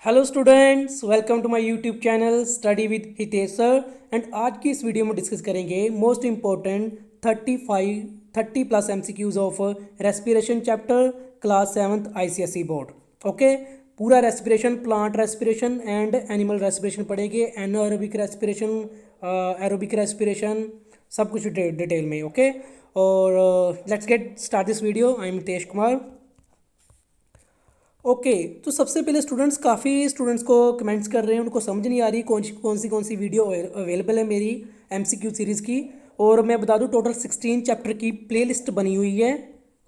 Hello students, welcome to my YouTube channel study with Hitesh sir. And आज की इस video में डिस्कस करेंगे most important 30 plus MCQs of respiration chapter class 7th ICSE board. Okay, पूरा respiration, plant respiration and animal respiration पढ़ेंगे, anaerobic respiration, aerobic respiration, सब कुछ detail में। ओके, और let's get start this video. I am Hitesh Kumar. Okay, तो सबसे पहले students, काफ़ी स्टूडेंट्स को कमेंट्स कर रहे हैं, उनको समझ नहीं आ रही कौन सी वीडियो अवेलेबल है मेरी एमसीक्यू सीरीज़ की। और मैं बता दूं, टोटल 16 चैप्टर की प्लेलिस्ट बनी हुई है।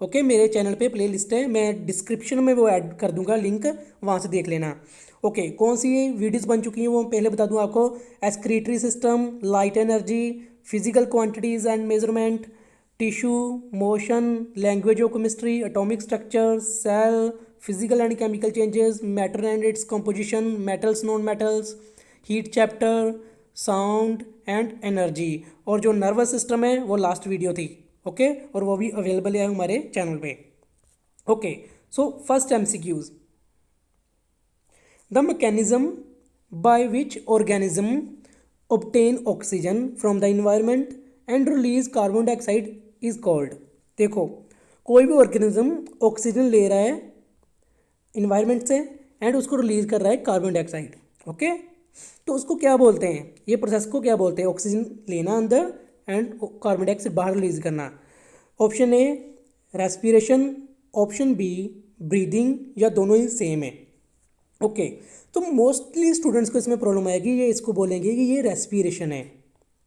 ओके, मेरे चैनल पे प्लेलिस्ट है, मैं डिस्क्रिप्शन में वो ऐड कर दूंगा लिंक, वहाँ से देख लेना। ओके, कौन सी वीडियोस बन चुकी हैं वो पहले बता दूं आपको। Excretory system, light energy, physical quantities and measurement, tissue, motion, language of chemistry, atomic structure, cell, physical and chemical changes, matter and its composition, metals, non metals, heat chapter, sound and energy. और जो nervous system है वो last video थी। Okay, और वो भी available है हमारे चैनल पे। Okay, so first MCQs, the mechanism by which organism obtain oxygen from the environment and release carbon dioxide is called। देखो, कोई भी ऑर्गेनिज्म ऑक्सीजन ले रहा है इन्वायरमेंट से एंड उसको रिलीज कर रहा है कार्बन डाइऑक्साइड। ओके, तो उसको क्या बोलते हैं, ये प्रोसेस को क्या बोलते हैं? ऑक्सीजन लेना अंदर एंड कार्बन डाइऑक्साइड बाहर रिलीज करना। Option A respiration, option B breathing, या दोनों ही सेम है। ओके, तो मोस्टली स्टूडेंट्स को इसमें प्रॉब्लम आएगी, ये इसको बोलेंगे कि ये रेस्पिरेशन है।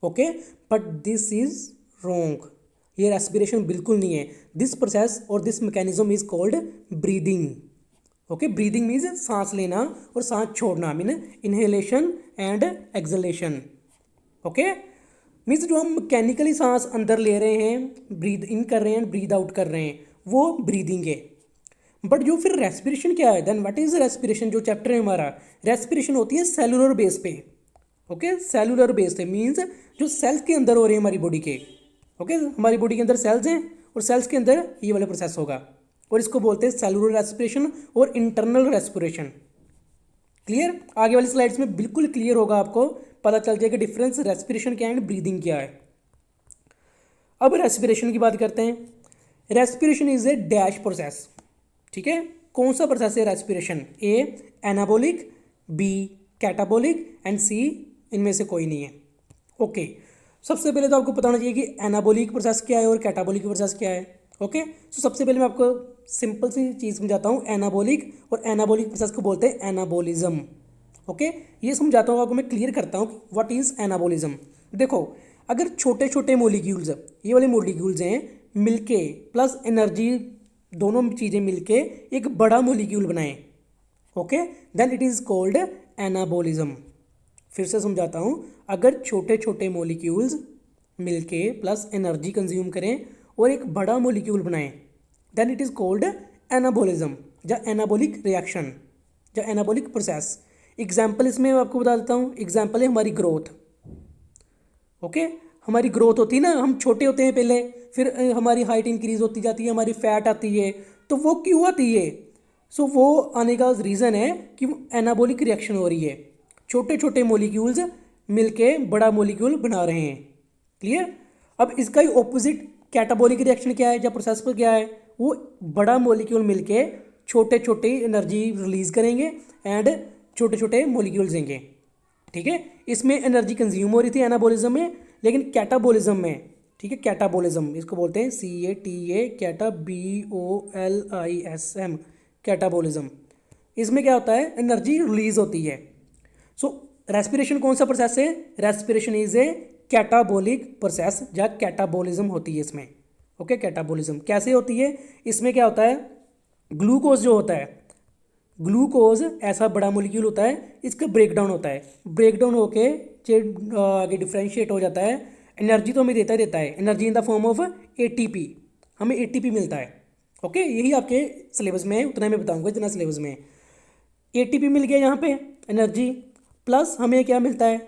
Okay, but this is wrong, ये रेस्पिरेशन बिल्कुल नहीं है। दिस प्रोसेस और this mechanism is called breathing. Okay, breathing means सांस लेना और सांस छोड़ना, mean inhalation and acceleration. Okay, means जो हम मैकेनिकली सांस अंदर ले रहे हैं, ब्रीद इन कर रहे हैं, ब्रीद आउट कर रहे हैं, वो ब्रीदिंग है। बट जो फिर रेस्पिरेशन क्या है, देन व्हाट इज रेस्पिरेशन? जो चैप्टर है हमारा, रेस्पिरेशन होती है सेलुलर बेस पे। ओके, सेलुलर बेस पे मीन्स जो सेल्स के अंदर हो रहे हैं हमारी बॉडी के। ओके, हमारी बॉडी के अंदर सेल्स हैं और सेल्स के अंदर ये वाला प्रोसेस होगा, और इसको बोलते हैं सेलुलर रेस्पिरेशन और इंटरनल रेस्पिरेशन। क्लियर? आगे वाली स्लाइड्स में बिल्कुल क्लियर होगा, आपको पता चल जाएगा डिफरेंस रेस्पिरेशन क्या है एंड ब्रीदिंग क्या है। अब रेस्पिरेशन की बात करते हैं। Respiration is a dash process. ठीक है, कौन सा प्रोसेस है respiration? A anabolic, B catabolic and C इनमें से कोई नहीं है। ओके, सबसे पहले तो आपको पता होना चाहिए कि एनाबोलिक प्रोसेस क्या है और कैटाबोलिक प्रोसेस क्या है। ओके, तो सबसे पहले मैं आपको सिंपल सी चीज़ समझाता हूँ। एनाबोलिक और एनाबोलिक प्रोसेस को बोलते हैं एनाबोलिज्म। ओके, ये समझाता हूँ आपको, मैं क्लियर करता हूँ व्हाट इज़ एनाबोलिज्म। देखो, अगर छोटे छोटे मोलिक्यूल्स, ये वाले मोलिक्यूल्स हैं, मिलके प्लस एनर्जी, दोनों चीज़ें मिलके एक बड़ा मोलिक्यूल बनाएं, okay, then it is called anabolism. फिर से समझाता हूँ, अगर छोटे छोटे मोलिक्यूल्स मिलके प्लस एनर्जी कंज्यूम करें और एक बड़ा मोलिक्यूल बनाएं, then it is called anabolism या एनाबोलिक रिएक्शन या एनाबोलिक प्रोसेस। एग्जाम्पल इसमें मैं आपको बता देता हूँ। एग्जाम्पल है हमारी ग्रोथ। ओके, हमारी ग्रोथ होती है ना, हम छोटे होते हैं पहले, फिर हमारी हाइट इंक्रीज होती जाती है, हमारी फैट आती है, तो वो क्यों आती है? सो वो आने का रीज़न है कि एनाबोलिक रिएक्शन हो रही है, छोटे छोटे मोलिक्यूल्स मिलके बड़ा मोलिक्यूल बना रहे हैं। क्लियर? अब इसका ही ऑपोजिट कैटाबोलिक रिएक्शन क्या है, या प्रोसेस पर क्या है? वो बड़ा मोलिक्यूल मिलके छोटे छोटे एनर्जी रिलीज करेंगे एंड छोटे छोटे मोलिक्यूल्स देंगे। ठीक है, इसमें एनर्जी कंज्यूम हो रही थी एनाबोलिज्म में, लेकिन कैटाबोलिज्म में, ठीक है, कैटाबोलिज्म इसको बोलते हैं CATA, कैटा BOLISM, कैटाबोलिज्म। इसमें क्या होता है, एनर्जी रिलीज होती है। सो रेस्पिरेशन कौन सा प्रोसेस है? Respiration is A catabolic process या कैटाबोलिज्म होती है इसमें। ओके, कैटाबोलिज्म कैसे होती है? इसमें क्या होता है, ग्लूकोज जो होता है, ग्लूकोज ऐसा बड़ा मोलिक्यूल होता है, इसका ब्रेकडाउन होता है, ब्रेकडाउन होके आगे डिफ्रेंशिएट हो जाता है। एनर्जी तो हमें देता है energy in the form of ATP, हमें ATP मिलता है। ओके, यही आपके सिलेबस में है, उतना मैं बताऊंगा जितना सिलेबस में है। ATP मिल गया यहाँ पे एनर्जी, प्लस हमें क्या मिलता है?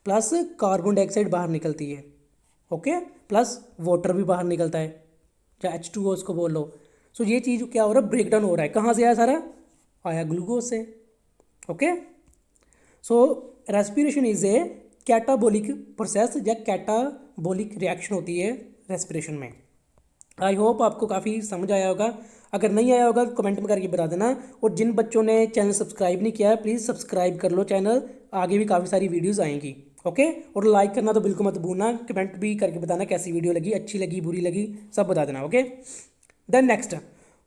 प्लस कार्बन डाइऑक्साइड बाहर निकलती है। ओके, प्लस वाटर भी बाहर निकलता है, या H2O उसको बोल लो। सो ये चीज़ क्या हो रहा है, ब्रेकडाउन हो रहा है। कहाँ से आया सारा? आया ग्लूकोज से। Okay, so respiration is A catabolic process या कैटाबोलिक रिएक्शन होती है रेस्पिरेशन में। आई होप आपको काफ़ी समझ आया होगा। अगर नहीं आया होगा तो कमेंट में करके बता देना। और जिन बच्चों ने चैनल सब्सक्राइब नहीं किया है प्लीज़ सब्सक्राइब कर लो चैनल, आगे भी काफ़ी सारी वीडियोस आएंगी। ओके, और लाइक करना तो बिल्कुल मत भूलना, कमेंट भी करके बताना कैसी वीडियो लगी, अच्छी लगी बुरी लगी सब बता देना। Okay, then next,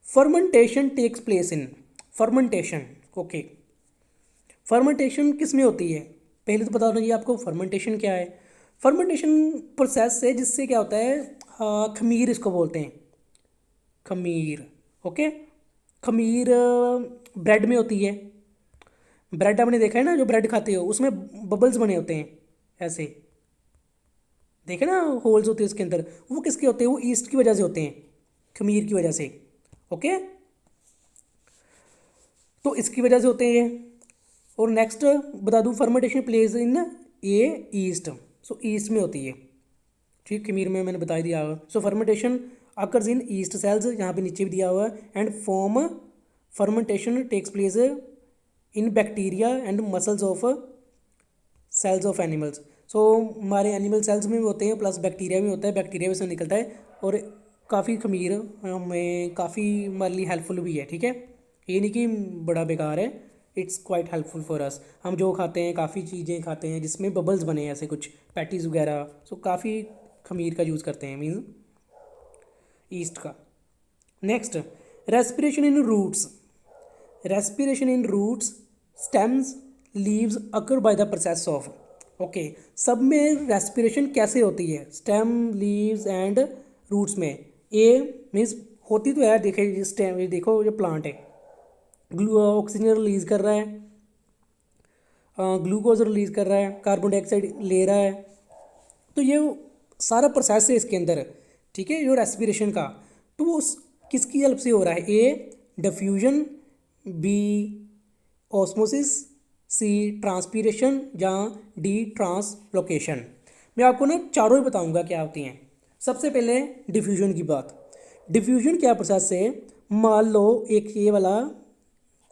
fermentation takes place in fermentation. Okay, fermentation किस में होती है, पहले तो बता दीजिए आपको फर्मेंटेशन क्या है। फर्मेंटेशन प्रोसेस है जिससे क्या होता है, खमीर इसको बोलते हैं, खमीर। ओके, खमीर ब्रेड में होती है। ब्रेड आपने देखा है ना, जो ब्रेड खाते हो उसमें बबल्स बने होते हैं ऐसे, देखे ना, होल्स होते हैं उसके अंदर, वो किसके होते हैं, वो ईस्ट की वजह से होते हैं, खमीर की वजह से। ओके, तो इसकी वजह से होते हैं। और नेक्स्ट बता दूं, fermentation plays in A east, so east में होती है, ठीक, खमीर में मैंने बता दिया हुआ। So fermentation occurs in yeast cells, यहाँ पे नीचे भी दिया हुआ है, and form fermentation takes place in bacteria and muscles of cells of animals. So हमारे एनिमल सेल्स में भी होते हैं प्लस बैक्टीरिया भी होता है, बैक्टीरिया भी से निकलता है। और काफ़ी खमीर हमें काफ़ी हमारे लिए हेल्पफुल भी है, ठीक है, ये नहीं कि बड़ा बेकार है, it's quite helpful for us. हम जो खाते हैं काफ़ी चीज़ें खाते हैं जिसमें बबल्स बने हैं ऐसे कुछ पैटीज़ वगैरह, सो काफ़ी खमीर का यूज़ करते हैं, मीन्स ईस्ट का। Next, respiration in roots. Respiration in roots, stems, leaves occur by the process of. Okay, सब में रेस्पिरेशन कैसे होती है, स्टेम, लीव्स एंड रूट्स में। ए मीन्स होती तो है, देखे स्टेम, देखो ये प्लांट है, ऑक्सीजन रिलीज कर रहा है, ग्लूकोज रिलीज कर रहा है, कार्बन डाइऑक्साइड ले रहा है, तो ये सारा प्रोसेस है इसके अंदर, ठीक है, जो रेस्पिरेशन का। तो वो किसकी हेल्प से हो रहा है, ए डिफ्यूजन, बी ऑस्मोसिस, सी ट्रांसपीरेशन, या डी ट्रांसलोकेशन। मैं आपको ना चारों ही बताऊंगा क्या होती हैं। सबसे पहले डिफ्यूजन की बात। डिफ्यूजन क्या प्रोसेस है, मान लो एक ये वाला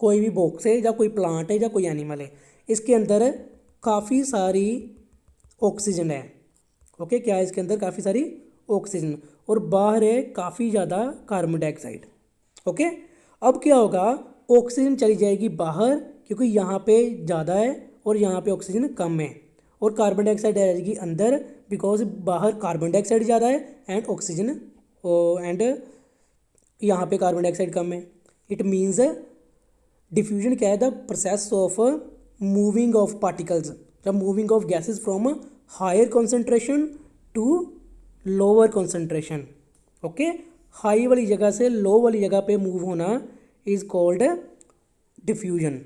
कोई भी बॉक्स है या कोई प्लांट है या कोई एनिमल है, इसके अंदर काफ़ी सारी ऑक्सीजन है। ओके, क्या है इसके अंदर, काफ़ी सारी ऑक्सीजन, और बाहर है काफ़ी ज़्यादा कार्बन डाइऑक्साइड। ओके, अब क्या होगा, ऑक्सीजन चली जाएगी बाहर क्योंकि यहाँ पे ज़्यादा है और यहाँ पे ऑक्सीजन कम है, और कार्बन डाइऑक्साइड आ जाएगी अंदर बिकॉज बाहर कार्बन डाइऑक्साइड ज़्यादा है एंड ऑक्सीजन एंड यहाँ पे कार्बन डाइऑक्साइड कम है। इट मीन्स डिफ्यूजन क्या है, the process of moving of particles, the moving of gases from higher concentration to lower concentration. Okay, high वाली जगह से लो वाली जगह पे मूव होना इज़ कॉल्ड डिफ्यूजन।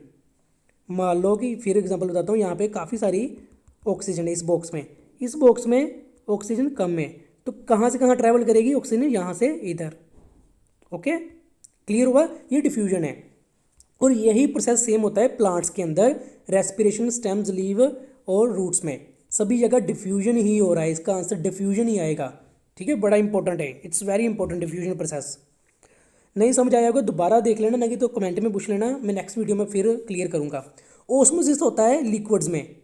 मान लो कि फिर एग्जांपल बताता हूँ, यहाँ पे काफ़ी सारी ऑक्सीजन है इस बॉक्स में, इस बॉक्स में ऑक्सीजन कम है, तो कहाँ से कहाँ ट्रैवल करेगी ऑक्सीजन, यहाँ से इधर। ओके, क्लियर हुआ, ये डिफ्यूजन है। और यही प्रोसेस सेम होता है प्लांट्स के अंदर, रेस्पिरेशन, स्टेम्स, लीव और रूट्स में, सभी जगह डिफ्यूजन ही हो रहा है, इसका आंसर डिफ्यूजन ही आएगा, ठीक है, बड़ा इंपॉर्टेंट है, it's very important diffusion process. नहीं समझ आया होगा दोबारा देख लेना, नहीं तो कमेंट में पूछ लेना, मैं नेक्स्ट वीडियो में फिर क्लियर करूँगा। ओस्मोसिस होता है लिक्विड्स में,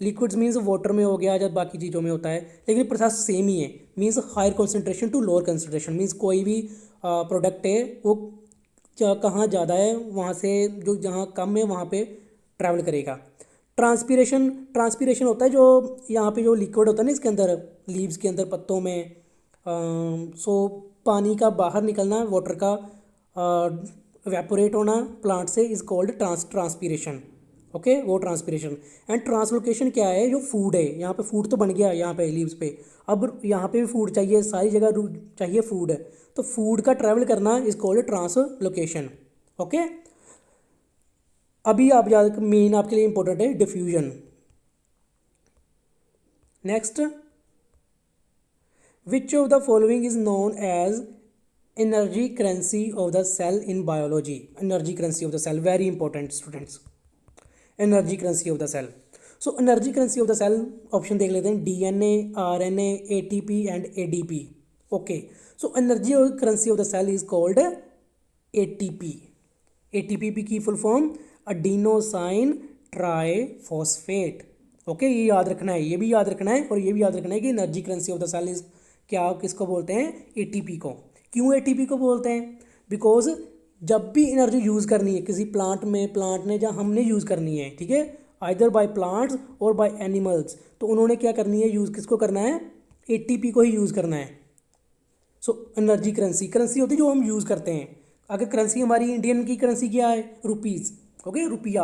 लिक्विड्स मीन्स वाटर में हो गया या बाकी चीज़ों में होता है, लेकिन प्रोसेस सेम ही है, means higher concentration to lower concentration, means कोई भी प्रोडक्ट है वो कहाँ ज़्यादा है वहाँ से जो जहाँ कम है वहाँ पे ट्रैवल करेगा। ट्रांसपीरेशन, ट्रांसपीरेशन होता है जो यहाँ पे जो लिक्विड होता है ना इसके अंदर, लीव्स के अंदर, पत्तों में, सो पानी का बाहर निकलना, वाटर का वेपोरेट होना प्लांट से इज़ कॉल्ड ट्रांसपीरेशन। ओके, वो ट्रांसपीरेशन। एंड ट्रांसलोकेशन क्या है, जो फूड है, यहाँ पे फूड तो बन गया यहाँ पे लीव्स पे, अब यहाँ पे भी फूड चाहिए, सारी जगह चाहिए फूड है, तो फूड का ट्रैवल करना इज कॉल्ड ट्रांसलोकेशन। ओके, अभी आप याद, मेन आपके लिए इंपॉर्टेंट है diffusion. Next, which of the following is known as energy currency of the cell in biology. Energy currency of the cell, very important students, energy currency of the cell. So energy currency of the cell option देख लेते हैं, DNA, RNA, ATP and ADP. Okay, so energy currency of the cell is called ATP, ATP की full form adenosine triphosphate. Okay, ये याद रखना है, ये भी याद रखना है और ये भी याद रखना है कि energy currency of the cell is क्या, किसको बोलते हैं, ATP को। क्यों ATP को बोलते हैं? बिकॉज जब भी एनर्जी यूज़ करनी है किसी प्लांट ने जहाँ हमने यूज़ करनी है, ठीक है, आइदर बाय प्लांट्स और बाय एनिमल्स, तो उन्होंने क्या करनी है, यूज़ किसको करना है, ATP को ही यूज़ करना है। सो एनर्जी करेंसी होती है जो हम यूज़ करते हैं। अगर करेंसी हमारी इंडियन की करेंसी क्या है, रुपीज़, ओके, रुपया।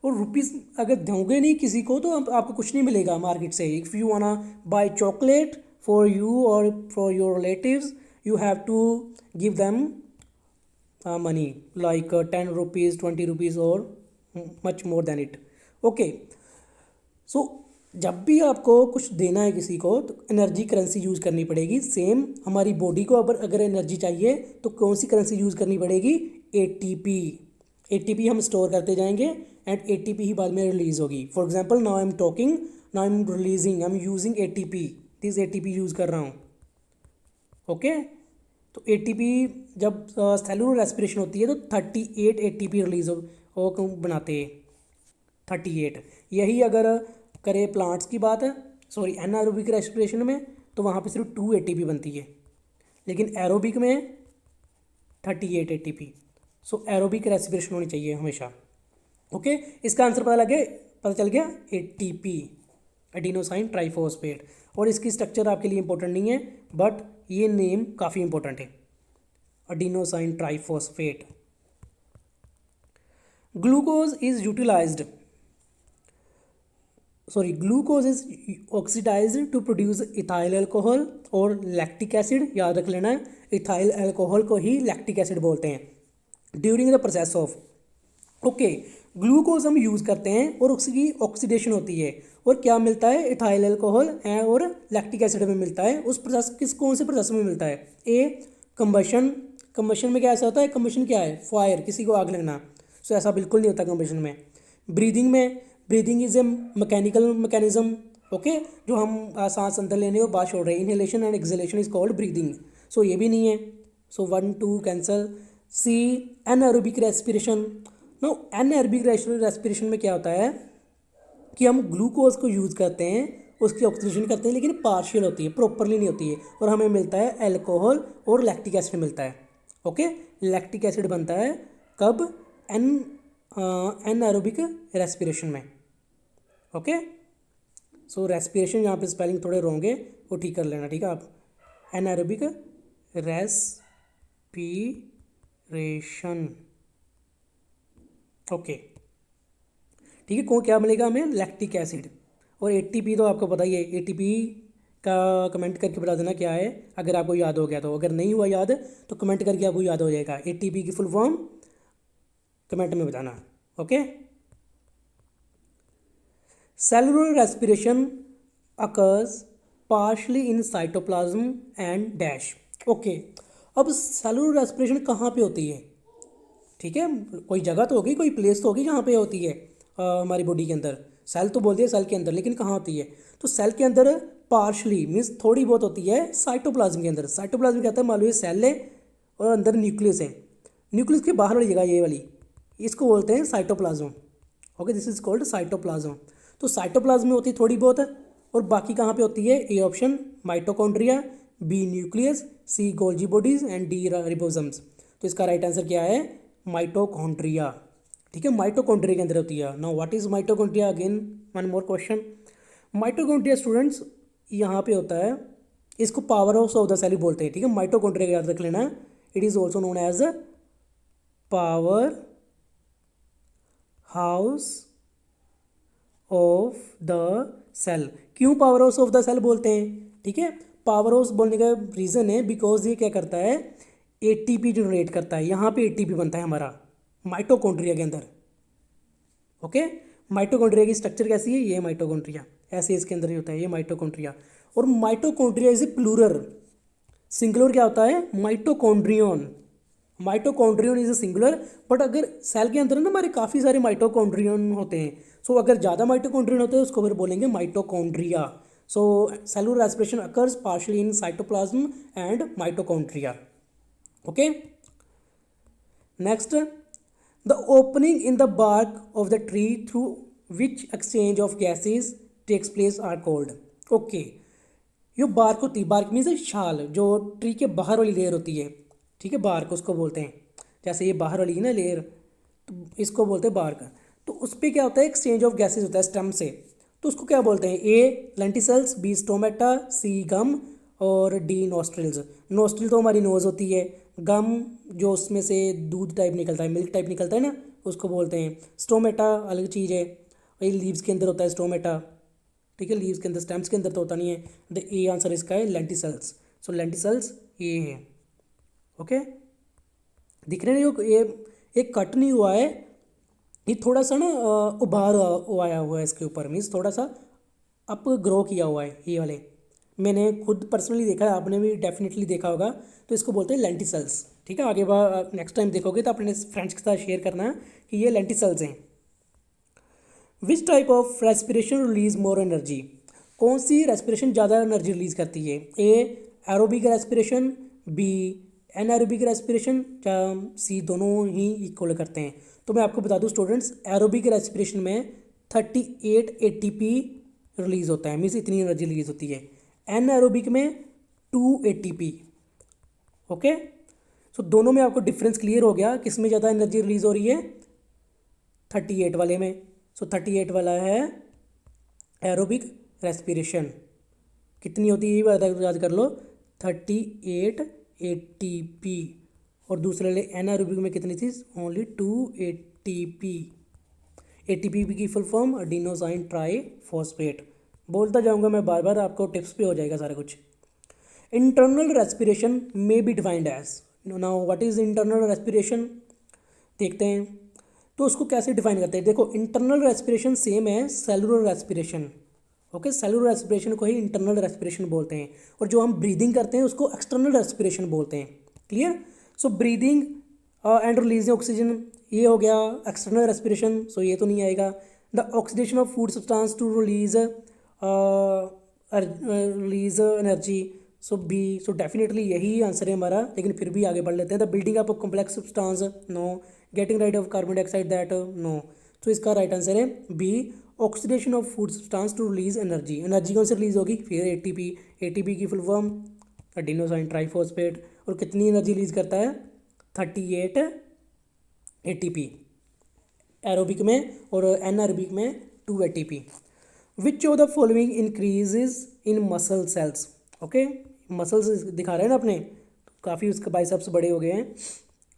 और रुपीज़ अगर दोगे नहीं किसी को तो आपको कुछ नहीं मिलेगा मार्केट से। If you wanna buy chocolate for you और for your relatives, you have to give them money like 10 rupees, 20 rupees और much more than it. Okay, so जब भी आपको कुछ देना है किसी को तो एनर्जी करेंसी यूज़ करनी पड़ेगी। सेम हमारी बॉडी को अगर एनर्जी चाहिए तो कौन सी करेंसी यूज़ करनी पड़ेगी, ATP। ATP हम स्टोर करते जाएंगे एंड ATP ही बाद में रिलीज होगी। For example, now I am talking, now I am releasing, I am using ATP, this ATP use कर रहा हूँ। ओके, तो ATP जब सेलुलर रेस्पिरेशन होती है तो 38 ATP रिलीज हो बनाते हैं, 38। यही अगर करें प्लांट्स की बात है, सॉरी एनारोबिक रेस्पिरेशन में, तो वहाँ पे सिर्फ 2 ATP बनती है, लेकिन एरोबिक में 38 ATP। सो एरोबिक रेस्पिरेशन होनी चाहिए हमेशा। ओके, इसका आंसर पता चल गया ATP, एडिनोसाइन ट्राइफॉस्फेट। और इसकी स्ट्रक्चर आपके लिए इंपॉर्टेंट नहीं है, बट ये नेम काफ़ी इंपॉर्टेंट है, adenosine triphosphate. Glucose is utilized, glucose is oxidized to produce ethyl alcohol और लैक्टिक एसिड। याद रख लेना है, इथाइल अल्कोहल को ही लैक्टिक एसिड बोलते हैं during the process of. Okay, glucose हम यूज़ करते हैं और उसकी ऑक्सीडेशन होती है और क्या मिलता है, इथाइल अल्कोहल और लैक्टिक एसिड में मिलता है। उस प्रोसेस कौन से प्रोसेस में मिलता है, ए कंबशन। कंबशन में क्या ऐसा होता है, कंबशन क्या है, फायर, किसी को आग लगना। सो ऐसा बिल्कुल नहीं होता कंबशन में। ब्रीदिंग में, breathing is a mechanical mechanism, okay, जो हम सांस अंदर लेने और बाहर छोड़ रहे हैं, inhalation and exhalation is called breathing. So ये भी नहीं है, so 1 2 cancel. C anaerobic respiration. No, anaerobic respiration में क्या होता है कि हम ग्लूकोज को यूज़ करते हैं, उसकी ऑक्सीडेशन करते हैं, लेकिन पार्शियल होती है, प्रॉपरली नहीं होती है, और हमें मिलता है अल्कोहल और लैक्टिक एसिड मिलता है। ओके, लैक्टिक एसिड बनता है कब, एनारोबिक रेस्पिरेशन में। ओके, सो रेस्पिरेशन यहाँ पे स्पेलिंग थोड़े रॉन्ग है, वो ठीक कर लेना, ठीक है आप। एनारोबिक रेस्पिरेशन, ओके, ठीक है। क्या मिलेगा हमें, लैक्टिक एसिड। और ATP तो आपको पता ही है, ATP का कमेंट करके बता देना क्या है, अगर आपको याद हो गया तो। अगर नहीं हुआ याद तो कमेंट करके आपको याद हो जाएगा। ATP की फुल फॉर्म कमेंट में बताना, okay. Cellular respiration occurs partially in cytoplasm and dash. Okay, अब सेलुलर रेस्पिरेशन कहाँ पे होती है, ठीक है, कोई जगह तो होगी, कोई प्लेस तो होगी जहाँ पे होती है हमारी बॉडी के अंदर। सेल तो बोलती है सेल के अंदर, लेकिन कहाँ होती है, तो सेल के अंदर पार्शली मीन्स थोड़ी बहुत होती है साइटोप्लाज्म के अंदर। साइटोप्लाज्म कहता है, मान लो ये सेल है और अंदर न्यूक्लियस है, न्यूक्लियस के बाहर वाली जगह ये वाली, इसको बोलते हैं cytoplasm. Okay, this is called cytoplasm. तो साइटोप्लाज्म में होती है थोड़ी बहुत, और बाकी कहाँ पे होती है, A option mitochondria, B nucleus, C Golgi bodies and D ribosomes. तो इसका राइट आंसर क्या है, माइटोकॉन्ड्रिया, ठीक है, माइटोकॉन्ड्रिया के अंदर होती है। Now what is mitochondria, again one more question. Mitochondria students यहाँ पे होता है, इसको power house of the cell बोलते हैं, ठीक है, माइटोकॉन्ड्रिया याद रख लेना। It is also known as power house of the cell. क्यों power house of the cell बोलते हैं, ठीक है, पावर हाउस बोलने का रीज़न है बिकॉज ये क्या करता है, ATP जनरेट करता है। यहाँ पे ATP बनता है हमारा माइटोकॉन्ड्रिया के अंदर। ओके, माइटोकॉन्ड्रिया की स्ट्रक्चर कैसी है, ये माइटोकॉन्ड्रिया, ऐसे इसके अंदर ही होता है ये माइटोकॉन्ड्रिया। और mitochondria is a plural, singular क्या होता है, mitochondrion. Mitochondrion is a singular, but अगर सेल के अंदर ना हमारे काफ़ी सारे माइटोकॉन्ड्रियन होते हैं, सो अगर ज़्यादा माइटोकॉन्ड्रियन होते हैं उसको फिर बोलेंगे mitochondria. So cellular respiration occurs partially in cytoplasm and mitochondria. Okay, next, the opening in the bark of the tree through which exchange of gases takes place are called. Okay, ये bark होती है, bark means छाल, जो tree के बाहर वाली layer होती है, ठीक है, बार्क उसको बोलते हैं। जैसे ये बाहर वाली है ना लेयर, तो इसको बोलते हैं बार्क। तो उस पर क्या होता है, एक्सचेंज ऑफ गैसेज होता है स्टेम से। तो उसको क्या बोलते हैं, ए लेंटिसल्स, बी स्टोमेटा, सी गम और डी नोस्ट्रिल्स। नोस्ट्रिल तो हमारी नोज होती है, गम जो उसमें से दूध टाइप निकलता है, मिल्क टाइप निकलता है ना, उसको बोलते हैं। स्टोमेटा अलग चीज़ है, ये लीव्स के अंदर होता है स्टोमेटा, ठीक है, लीव्स के अंदर, स्टेम्स के अंदर तो होता नहीं है। द ए आंसर इसका है लेंटिसल्स। सो लेंटिसल्स ये है। ओके, दिख रहे हैं ये कट नहीं हुआ है, ये थोड़ा सा ना उभार आया हुआ है इसके ऊपर, मीन्स थोड़ा सा अप ग्रो किया हुआ है ये वाले। मैंने खुद पर्सनली देखा है, आपने भी डेफिनेटली देखा होगा। तो इसको बोलते हैं लेंटिसल्स, ठीक है। आगे नेक्स्ट टाइम देखोगे तो अपने फ्रेंड्स के साथ शेयर करना कि ये लेंटिसल्स हैं। Which type of respiration release more energy, कौन सी रेस्पिरेशन ज़्यादा एनर्जी रिलीज करती है, A aerobic respiration, B anaerobic respiration, या सी दोनों ही इक्वल करते हैं। तो मैं आपको बता दूं स्टूडेंट्स, एरोबिक रेस्पिरेशन में 38 ATP रिलीज होता है, मीन्स इतनी एनर्जी रिलीज होती है। एनारोबिक में 2 ATP। ओके, सो दोनों में आपको डिफरेंस क्लियर हो गया, किस में ज़्यादा एनर्जी रिलीज हो रही है, 38 वाले में। सो 38 वाला है एरोबिक रेस्पिरेशन। कितनी होती है ये याद कर लो, 38 ATP। और दूसरे वाले एनारोबिक में कितनी थी, ओनली 2 ATP। ATP की फुल फॉर्म अडीनोसाइन ट्राई फॉस्फेट। बोलता जाऊंगा मैं बार बार, आपको टिप्स पे हो जाएगा सारा कुछ। Internal respiration may be defined as, now what is internal respiration, देखते हैं। तो उसको कैसे डिफाइन करते हैं, देखो इंटरनल रेस्पिरेशन सेम है cellular respiration. Okay, cellular respiration को ही इंटरनल रेस्पिरेशन बोलते हैं, और जो हम ब्रीदिंग करते हैं उसको एक्सटर्नल रेस्पिरेशन बोलते हैं। Clear. So breathing and releasing oxygen, ये हो गया एक्सटर्नल रेस्पिरेशन, सो ये तो नहीं आएगा। The oxidation of food substance to release release energy, so B. So definitely यही आंसर है हमारा, लेकिन फिर भी आगे बढ़ लेते हैं। The building up of complex substance, no. Getting rid of carbon dioxide, that, no. तो इसका राइट आंसर है B, oxidation of food substance to release energy. Energy कौन से रिलीज होगी, फिर ATP। ATP की फुल फॉर्म अडीनोसाइन ट्राइफॉस्फेट, और कितनी एनर्जी रिलीज करता है, 38 ATP एरोबिक में, और एनारोबिक में 2 ATP। Which of the following increases in muscle cells. Okay, muscles दिखा रहे हैं ना अपने, काफ़ी उसके बाइसेप्स बड़े हो गए हैं।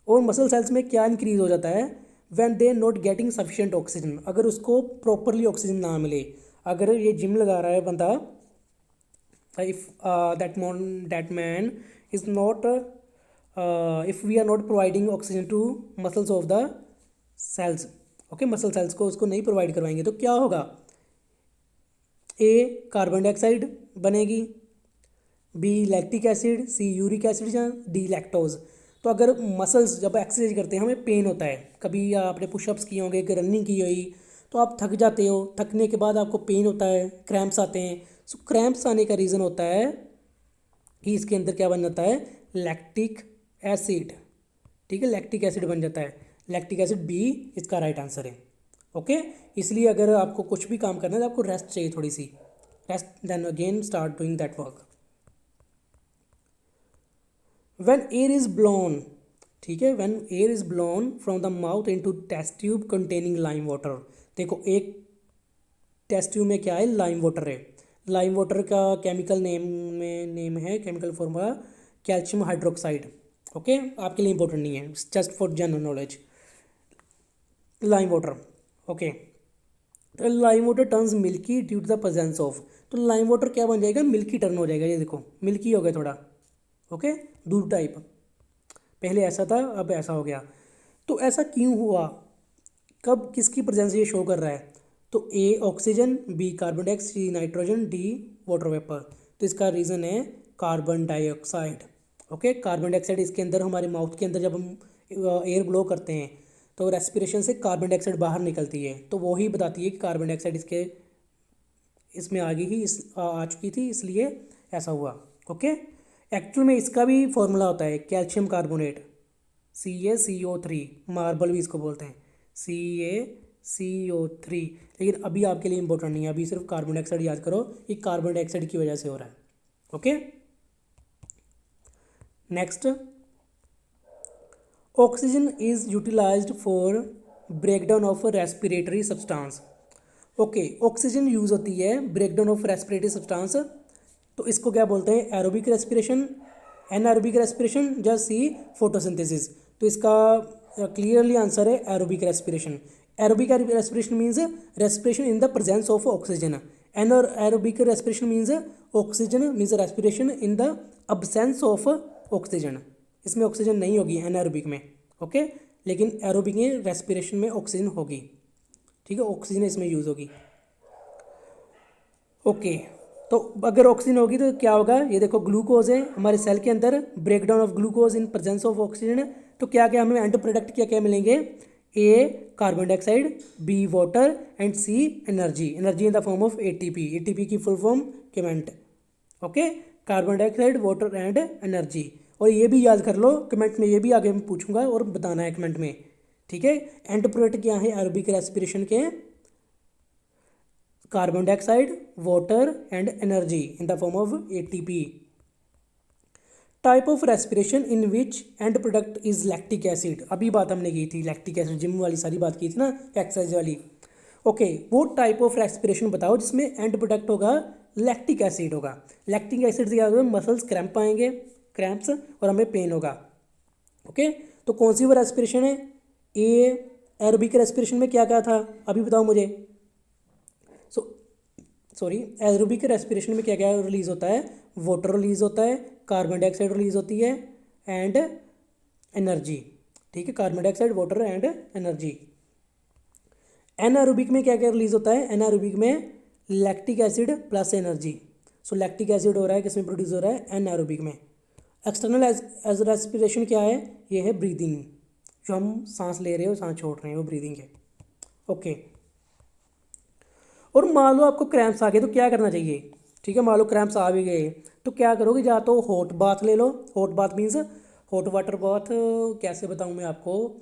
और मसल सेल्स में क्या इंक्रीज हो जाता है, when they not getting sufficient oxygen, अगर उसको प्रॉपरली ऑक्सीजन ना मिले। अगर ये जिम लगा रहा है बंदा, if that man is not, if we are not providing oxygen to muscles of the cells, okay, muscle cells को उसको नहीं प्रोवाइड करवाएंगे तो क्या होगा, ए कार्बन डाइऑक्साइड बनेगी, B lactic acid, C uric acid, या डी लैक्टोज। तो अगर मसल्स जब एक्सरसाइज करते हैं हमें पेन होता है, कभी आपने पुशअप्स किए होंगे, रनिंग की हुई, तो आप थक जाते हो, थकने के बाद आपको पेन होता है, क्रैम्प्स आते हैं। सो क्रैम्प्स आने का रीज़न होता है कि इसके अंदर क्या बन जाता है, लैक्टिक एसिड, ठीक है, लैक्टिक एसिड बन जाता है। लैक्टिक एसिड बी इसका राइट आंसर है। ओके, इसलिए अगर आपको कुछ भी काम करना है तो आपको रेस्ट चाहिए, थोड़ी सी rest, then again start doing that work. When air is blown, ठीक है, when air is blown from the mouth into test tube containing lime water. देखो एक टेस्ट ट्यूब में क्या है, लाइम वाटर है। लाइम वाटर का केमिकल नेम है, chemical formula calcium hydroxide. Okay, आपके लिए इंपॉर्टेंट नहीं है, just for general knowledge. Lime water, okay, तो lime water turns milky due to the presence of, तो लाइम वाटर क्या बन जाएगा, मिल्की टर्न हो जाएगा। ये देखो मिल्की हो गया थोड़ा, ओके, दूध टाइप, पहले ऐसा था अब ऐसा हो गया। तो ऐसा क्यों हुआ, कब, किसकी प्रेजेंस ये शो कर रहा है, तो A oxygen, B carbon dioxide, C nitrogen, D water vapour. तो इसका रीज़न है carbon dioxide. Okay, carbon dioxide इसके अंदर, हमारे माउथ के अंदर जब हम एयर ब्लो करते हैं तो रेस्पिरेशन से कार्बन डाइऑक्साइड बाहर निकलती है, तो वही बताती है कि कार्बन डाइऑक्साइड इसके इसमें आगे ही आ चुकी थी, इसलिए ऐसा हुआ। ओके, एक्चुअल में इसका भी फॉर्मूला होता है कैल्शियम कार्बोनेट। CaCO3, मार्बल भी इसको बोलते हैं, CaCO3। लेकिन अभी आपके लिए इंपॉर्टेंट नहीं है, अभी सिर्फ कार्बन डाइऑक्साइड याद करो, ये कार्बन डाइऑक्साइड की वजह से हो रहा है। Okay, next, oxygen is utilized for breakdown of respiratory substance. Okay, oxygen use होती है ब्रेकडाउन ऑफ रेस्पिरेटरी सब्सटेंस, तो इसको क्या बोलते हैं, एरोबिक रेस्पिरेशन, एनारोबिक रेस्पिरेशन या सी फोटोसिंथेसिस। तो इसका क्लियरली आंसर है aerobic respiration. Aerobic respiration means respiration in the presence of oxygen, anaerobic respiration means oxygen means respiration in the absence of oxygen. इसमें ऑक्सीजन नहीं होगी एनारोबिक में, okay, लेकिन aerobic में रेस्पिरेशन में ऑक्सीजन होगी, ठीक है, ऑक्सीजन इसमें यूज़ होगी। ओके, तो अगर ऑक्सीजन होगी तो क्या होगा, ये देखो ग्लूकोज है हमारे सेल के अंदर, breakdown of glucose in presence of oxygen, तो क्या क्या हमें एंड प्रोडक्ट क्या क्या मिलेंगे, A carbon dioxide, B water and C energy, energy in the form of ATP, ATP की full form comment. Okay, carbon dioxide, water and energy. और ये भी याद कर लो, कमेंट में ये भी आगे मैं पूछूंगा और बताना है कमेंट में, ठीक है। एंड प्रोडक्ट क्या है एरोबिक रेस्पिरेशन के, carbon dioxide, water and energy in the form of ATP. Type of respiration in which and product is lactic acid, अभी बात हमने की थी लैक्टिक एसिड, जिम वाली सारी बात की थी ना, एक्सरसाइज वाली। ओके, वो टाइप ऑफ रेस्पिरेशन बताओ जिसमें एंड प्रोडक्ट होगा लैक्टिक एसिड होगा। लैक्टिक एसिड से क्या होगा, मसल्स क्रैम्प आएंगे, क्रैम्प्स, और हमें पेन होगा। ओके, तो कौन सी वो रेस्पिरेशन है, ए एरोबिक रेस्पिरेशन में क्या क्या था अभी बताओ मुझे। सॉरी, एरोबिक रेस्पिरेशन में क्या क्या रिलीज होता है, वाटर रिलीज होता है, कार्बन डाइऑक्साइड रिलीज होती है एंड एनर्जी, ठीक है, carbon dioxide, water and energy. Anaerobic में क्या क्या रिलीज होता है, एनारोबिक में लैक्टिक एसिड प्लस एनर्जी। सो लैक्टिक एसिड हो रहा है, किसमें प्रोड्यूस हो रहा है, एनारोबिक में। एक्सटर्नल एज रेस्पिरेशन क्या है, ये है ब्रीदिंग, जो हम सांस ले रहे हो सांस छोड़ रहे हैं वो ब्रीदिंग है। ओके, और मान लो आपको क्रैम्प्स आ गए तो क्या करना चाहिए, ठीक है, मान लो क्रैम्प्स आ भी गए तो क्या करोगे, या तो हॉट बाथ ले लो, hot bath means hot water bath, कैसे बताऊँ मैं आपको,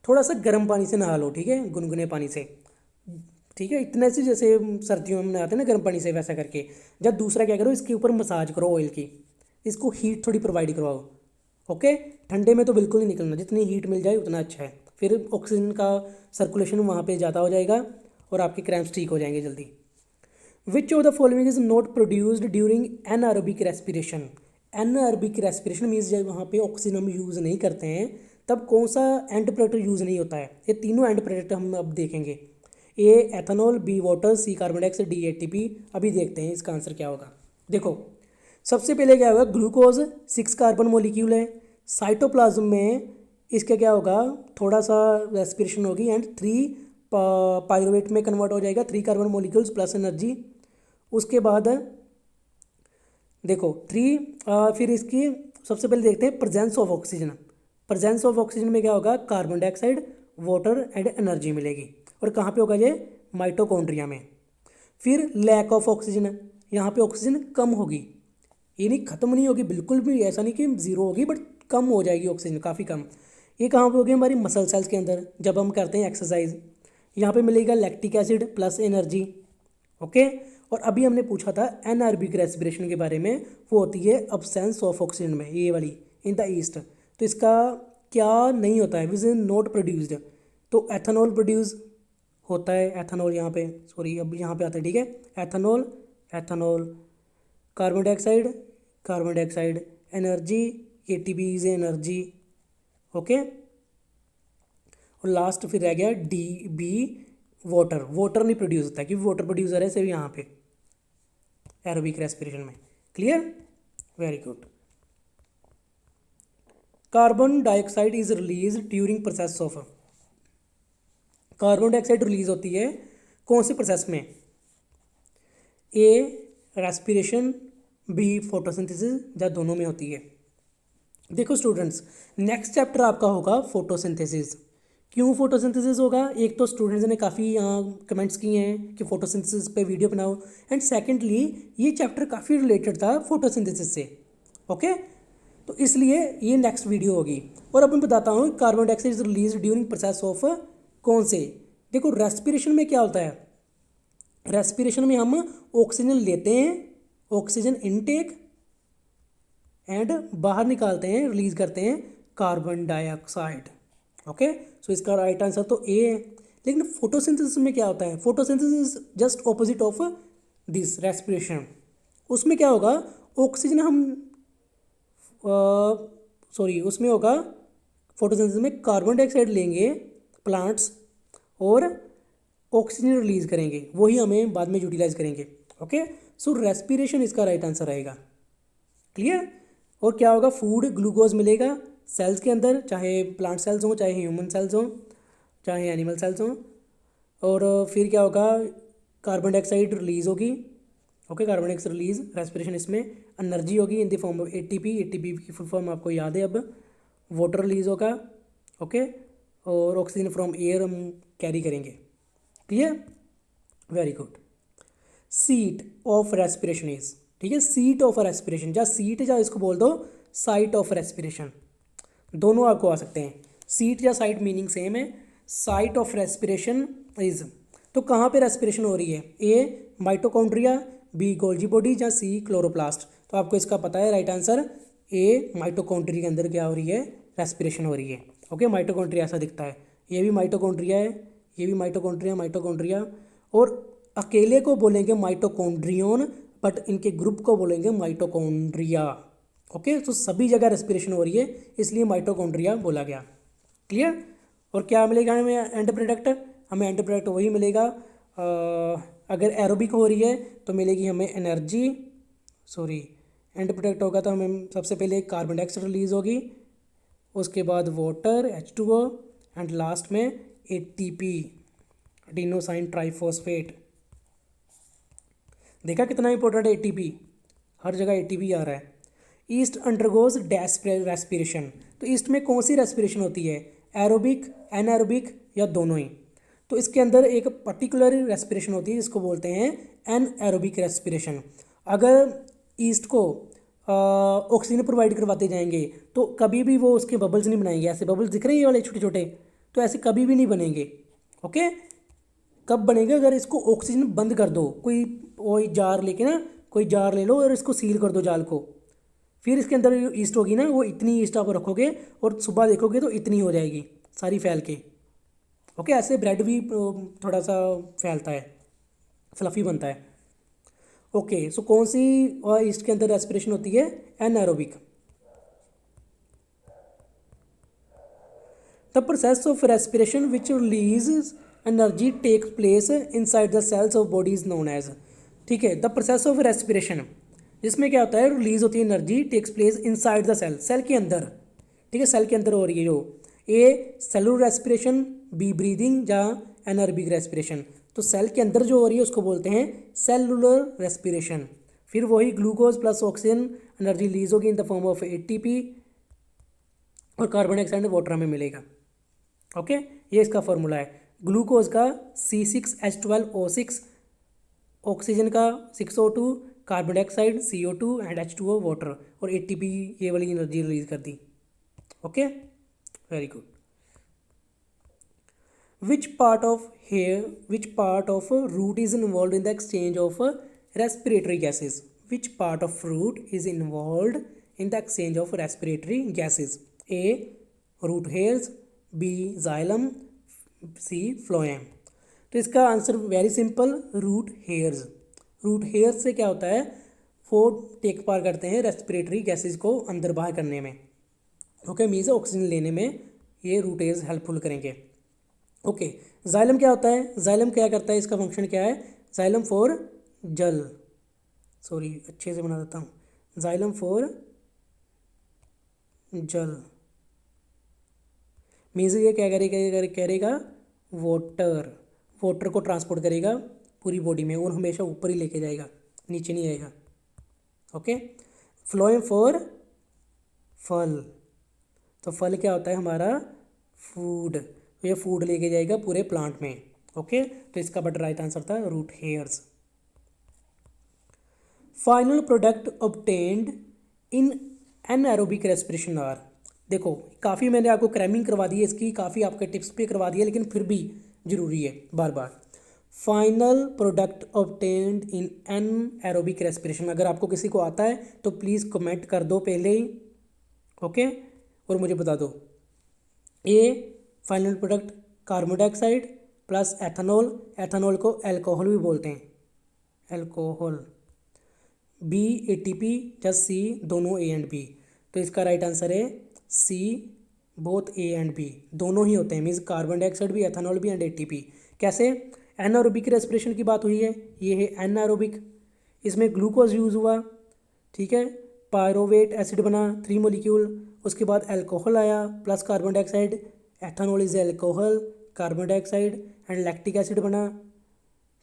थोड़ा सा गर्म पानी से नहा लो, ठीक है, गुनगुने पानी से, ठीक है, इतने से जैसे सर्दियों में नहाते हैं ना गर्म पानी से, वैसा करके। जब दूसरा क्या करो, इसके ऊपर मसाज करो ऑयल की, इसको हीट थोड़ी प्रोवाइड करवाओ। ओके, ठंडे में तो बिल्कुल नहीं निकलना, जितनी हीट मिल जाए उतना अच्छा है, फिर ऑक्सीजन का सर्कुलेशन वहाँ पे ज़्यादा हो जाएगा और आपके क्रैम्प्स ठीक हो जाएंगे जल्दी। विच of the following is not produced during anaerobic respiration. Anaerobic respiration means जब वहाँ पे ऑक्सीजन हम यूज़ नहीं करते हैं तब कौन सा एंड प्रोडक्ट यूज़ नहीं होता है, ये तीनों एंड प्रोडक्ट हम अब देखेंगे, ए एथेनॉल, बी वाटर, सी कार्बन डाइऑक्साइड, डी एटीपी। अभी देखते हैं इसका आंसर क्या होगा। देखो, सबसे पहले क्या होगा, ग्लूकोज 6 कार्बन मोलिक्यूल है, साइटोप्लाज्म में इसका क्या होगा, थोड़ा सा रेस्पिरेशन होगी एंड 3 पायरुवेट में कन्वर्ट हो जाएगा, 3 कार्बन मोलिक्यूल्स प्लस एनर्जी। उसके बाद देखो 3 फिर इसकी सबसे पहले देखते हैं presence of oxygen. Presence of oxygen में क्या होगा, carbon dioxide, water and energy मिलेगी, और कहाँ पे होगा ये, माइटोकॉन्ड्रिया में। फिर लैक ऑफ ऑक्सीजन, यहाँ पे ऑक्सीजन कम होगी, ये नहीं खत्म नहीं होगी बिल्कुल भी, ऐसा नहीं कि जीरो होगी, बट कम हो जाएगी ऑक्सीजन, काफ़ी कम। ये कहाँ पे होगी, हमारी मसल सेल्स के अंदर जब हम करते हैं एक्सरसाइज, यहाँ पे मिलेगा lactic acid plus energy. Okay, और अभी हमने पूछा था एनारोबिक रेस्पिरेशन के बारे में, वो होती है अब्सेंस ऑफ ऑक्सीजन में, ये वाली इन द ईस्ट। तो इसका क्या नहीं होता है, विच इज नॉट प्रोड्यूस्ड, तो एथेनॉल प्रोड्यूस होता है, एथेनॉल यहाँ पे, सॉरी अब यहाँ पे आता है, ठीक है, ethanol, ethanol, carbon dioxide, carbon dioxide, energy, ATP is energy. Okay, और लास्ट फिर रह गया डी बी वाटर, वाटर नहीं प्रोड्यूस होता है क्योंकि वाटर प्रोड्यूसर है सिर्फ यहाँ पे एरोबिक रेस्पिरेशन में। Clear, very good. Carbon dioxide is release during process of, carbon dioxide release होती है कौन से प्रोसेस में, ए रेस्पिरेशन, बी फोटोसिंथेसिस, या दोनों में होती है। देखो स्टूडेंट्स, नेक्स्ट चैप्टर आपका होगा फोटोसिंथेसिस। क्यों फोटोसिंथेसिस होगा, एक तो स्टूडेंट्स ने काफ़ी कमेंट्स किए हैं कि फोटोसिंथेसिस पे वीडियो बनाओ, एंड सेकेंडली ये चैप्टर काफ़ी रिलेटेड था फोटोसिंथेसिस से। ओके, तो इसलिए ये नेक्स्ट वीडियो होगी। और अब मैं बताता हूँ carbon dioxide is release during process of कौन से। देखो रेस्पिरेशन में क्या होता है, रेस्पिरेशन में हम ऑक्सीजन लेते हैं, ऑक्सीजन इनटेक, एंड बाहर निकालते हैं, रिलीज करते हैं कार्बन डाइऑक्साइड। ओके, सो इसका राइट आंसर तो ए है। लेकिन फोटोसिंथेसिस में क्या होता है, photosynthesis just opposite of this respiration. उसमें क्या होगा, ऑक्सीजन हम सॉरी उसमें होगा फोटोसिंथेसिस में कार्बन डाइऑक्साइड लेंगे प्लांट्स और ऑक्सीजन रिलीज करेंगे, वही हमें बाद में यूटिलाइज करेंगे। ओके, सो रेस्पिरेशन इसका राइट आंसर आएगा। क्लियर। और क्या होगा, फूड ग्लूकोज मिलेगा सेल्स के अंदर, चाहे प्लांट सेल्स हों, चाहे ह्यूमन सेल्स हों, चाहे एनिमल सेल्स हों। और फिर क्या होगा, कार्बन डाइऑक्साइड रिलीज होगी। Okay, carbon dioxide release respiration, इसमें एनर्जी होगी in the form of ATP. ATP की फुल फॉर्म आपको याद है अब। वाटर रिलीज होगा। ओके, और ऑक्सीजन फ्रॉम एयर हम कैरी करेंगे। Clear, very good. Seat of respiration is, ठीक है, सीट ऑफ रेस्पिरेशन, या सीट या इसको बोल दो साइट ऑफ रेस्पिरेशन, दोनों आपको आ सकते हैं। सीट या साइट मीनिंग सेम है। साइट ऑफ रेस्पिरेशन इज, तो कहाँ पे रेस्पिरेशन हो रही है, ए माइटोकॉन्ड्रिया, बी गोल्जी बॉडी, या सी क्लोरोप्लास्ट। तो आपको इसका पता है राइट आंसर ए, माइटोकॉन्ड्रिया के अंदर क्या हो रही है, रेस्पिरेशन हो रही है। ओके, माइटोकॉन्ड्रिया ऐसा दिखता है, ये भी माइटोकॉन्ड्रिया है, ये भी माइटोकॉन्ड्रिया, माइटोकॉन्ड्रिया। और अकेले को बोलेंगे माइटोकॉन्ड्रियन, बट इनके ग्रुप को बोलेंगे माइटोकॉन्ड्रिया। ओके, तो सभी जगह रेस्पिरेशन हो रही है, इसलिए माइटोकॉन्ड्रिया बोला गया। क्लियर। और क्या मिलेगा हमें एंड प्रोडक्ट, हमें एंड प्रोडक्ट वही मिलेगा, अगर एरोबिक हो रही है तो मिलेगी हमें एनर्जी, सॉरी एंड प्रोडक्ट होगा तो हमें सबसे पहले कार्बन डाइऑक्साइड रिलीज होगी, उसके बाद वाटर H2O, एंड लास्ट में ATP, एडिनोसाइन ट्राइफॉस्फेट। देखा कितना इंपॉर्टेंट है ATP, हर जगह ATP आ रहा है। ईस्ट अंडरगोज डैश रेस्पिरेशन, तो ईस्ट में कौन सी रेस्पिरेशन होती है, एरोबिक, एनएरोबिक, या दोनों ही। तो इसके अंदर एक पर्टिकुलर रेस्पिरेशन होती है जिसको बोलते हैं एनएरोबिक रेस्पिरेशन। अगर ईस्ट को ऑक्सीजन प्रोवाइड करवाते जाएंगे तो कभी भी वो उसके बबल्स नहीं बनाएंगे। ऐसे बबल्स दिख रहे हैं ये वाले छोटे छोटे, तो ऐसे कभी भी नहीं बनेंगे। ओके, कब बनेगा, अगर इसको ऑक्सीजन बंद कर दो, कोई जार लेके ना, कोई जार ले लो और इसको सील कर दो जाल को, फिर इसके अंदर ईस्ट होगी ना, वो इतनी ईस्ट आप रखोगे और सुबह देखोगे तो इतनी हो जाएगी सारी फैल के। ओके, ऐसे ब्रेड भी थोड़ा सा फैलता है, फ्लफी बनता है। ओके, सो कौन सी ईस्ट के अंदर रेस्पिरेशन होती है, anaerobic. The process of respiration which release energy takes place inside the cells of body is known as, ठीक है, द प्रोसेस ऑफ रेस्पिरेशन, जिसमें क्या होता है, रिलीज होती है energy, takes place inside the cell, cell के अंदर। ठीक है, सेल के अंदर हो रही है जो, ए सेलुलर रेस्पिरेशन, बी ब्रीदिंग, या एनारोबिक रेस्पिरेशन। तो सेल के अंदर जो हो रही है उसको बोलते हैं सेलुलर रेस्पिरेशन। फिर वही glucose plus oxygen energy release होगी in the form of ATP, और कार्बन डाइऑक्साइड वाटर में मिलेगा। ओके, ये इसका फॉर्मूला है। ग्लूकोज का C6H12O6, ऑक्सीजन का 6O2, carbon dioxide CO2 and H2O water, और ATP ये वाली एनर्जी रिलीज कर दी। Okay, very good. which part of a root is involved in the exchange of respiratory gases, which part of root is involved in the exchange of respiratory gases, A root hairs, B xylem, C phloem। तो इसका answer very simple, root hairs. Root hairs से क्या होता है, वो take पार करते हैं respiratory gases को अंदर बाहर करने में। ओके, मीन्स ऑक्सीजन लेने में ये रूट हेयर्स हेल्पफुल करेंगे। ओके, जाइलम क्या होता है, जाइलम क्या करता है, इसका फंक्शन क्या है, जाइलम फॉर जल, सॉरी अच्छे से बना देता हूँ, जाइलम फॉर जल मीन्स ये क्या करेगा वाटर को ट्रांसपोर्ट करेगा पूरी बॉडी में, और हमेशा ऊपर ही लेके जाएगा, नीचे नहीं आएगा। ओके, फ्लोएम फॉर फल, तो फल क्या होता है हमारा, फूड, तो ये फूड लेके जाएगा पूरे प्लांट में। ओके, तो इसका बट राइट आंसर था root hairs. Final product obtained in anaerobic respiration are. देखो काफ़ी मैंने आपको क्रैमिंग करवा दी है इसकी, काफ़ी आपके टिप्स पे करवा दिया, लेकिन फिर भी ज़रूरी है बार बार। Final product obtained in anaerobic respiration, अगर आपको किसी को आता है तो प्लीज़ कमेंट कर दो पहले ही, ओके, और मुझे बता दो। A final product carbon dioxide plus ethanol, ethanol को अल्कोहल भी बोलते हैं, अल्कोहल। बी एटीपी या सी दोनों ए एंड बी, तो इसका राइट आंसर है सी, बोथ ए एंड बी दोनों ही होते हैं, मीन्स कार्बन डाइऑक्साइड भी, एथेनॉल भी एंड एटीपी। कैसे? एनारोबिक रेस्पिरेशन की बात हुई है, ये है एनारोबिक, इसमें ग्लूकोज यूज़ हुआ, ठीक है, पायरोवेट एसिड बना 3 मॉलिक्यूल, उसके बाद अल्कोहल आया plus carbon dioxide, ethanol is alcohol, carbon dioxide and lactic acid बना,